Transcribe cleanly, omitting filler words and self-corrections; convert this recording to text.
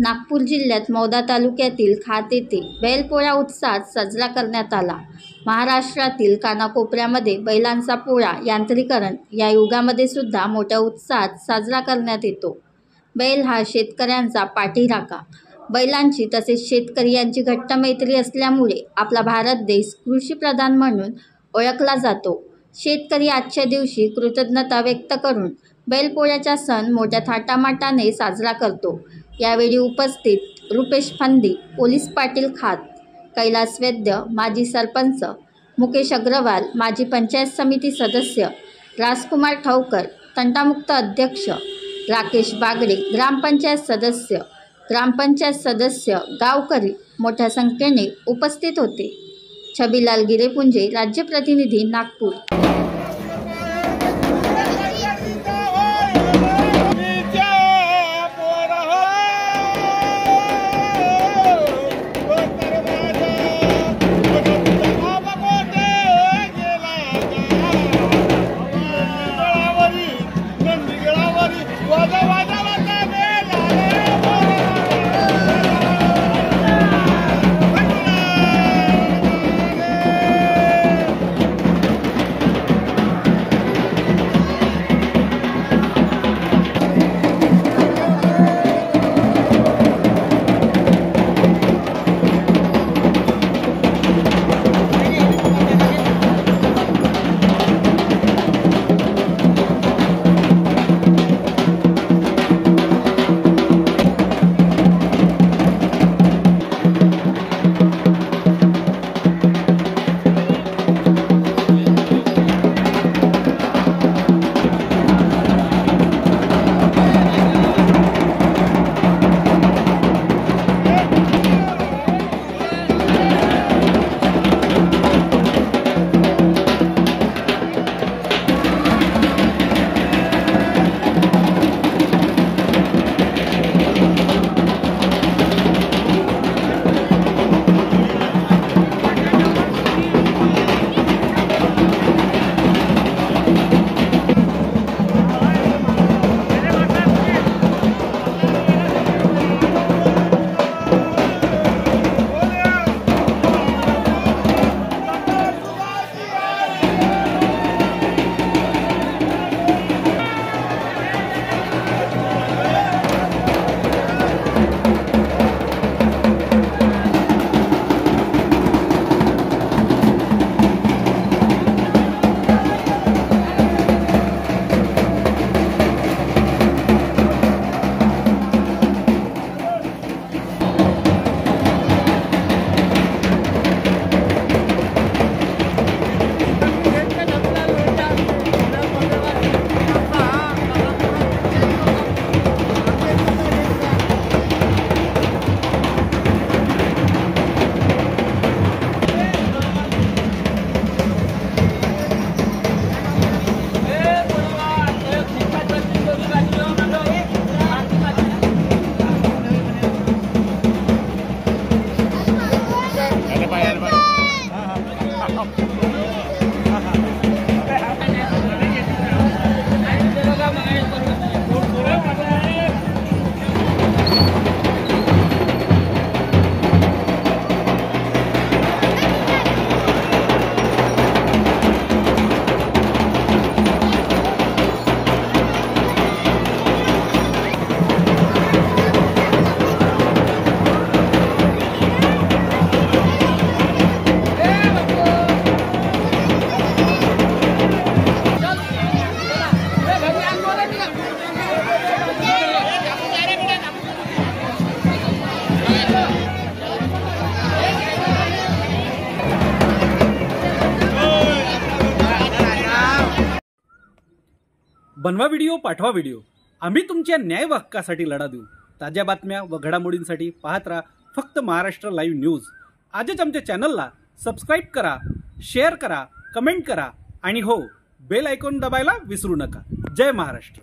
नागपूर जिल्ह्यात मौदा तालुक्यातील खात येथे बैलपोळा उत्साहात साजरा करण्यात आला। महाराष्ट्रातील कानाकोपऱ्यामध्ये बैलांचा पोळा यांत्रिकरण या युगामध्ये सुद्धा मोठ्या उत्साहात साजरा करण्यात येतो। बैल हा शेतकऱ्यांचा पाठीराखा, बैलांची तसेच शेतकरी यांची घट्ट मैत्री असल्यामुळे आपला भारत देश कृषीप्रधान म्हणून ओळखला जातो। शेतकरी आजच्या दिवशी कृतज्ञता व्यक्त करून बैलपोळ्याचा सण मोठ्या थाटामाटाने साजरा करतो। यावेळी उपस्थित रुपेश फंदी, पोलीस पाटील खात, कैलास वैद्य, माजी सरपंच मुकेश अग्रवाल, माजी पंचायत समिती सदस्य राजकुमार ठवकर, तंटामुक्त अध्यक्ष राकेश बागडे, ग्रामपंचायत सदस्य गावकरी मोठ्या संख्येने उपस्थित होते। छबीलाल गिरेपुंजे, राज्य प्रतिनिधी, नागपूर। बनवा व्हिडिओ, पाठवा व्हिडिओ, आम्ही तुमच्या न्याय व हक्कासाठी लढा देऊ। ताज्या बातम्या व घडामोडींसाठी पाहत राहा फक्त महाराष्ट्र लाईव्ह न्यूज। आजच आमच्या चॅनलला सबस्क्राईब करा, शेअर करा, कमेंट करा आणि हो, बेल आयकॉन दाबायला विसरू नका। जय महाराष्ट्र।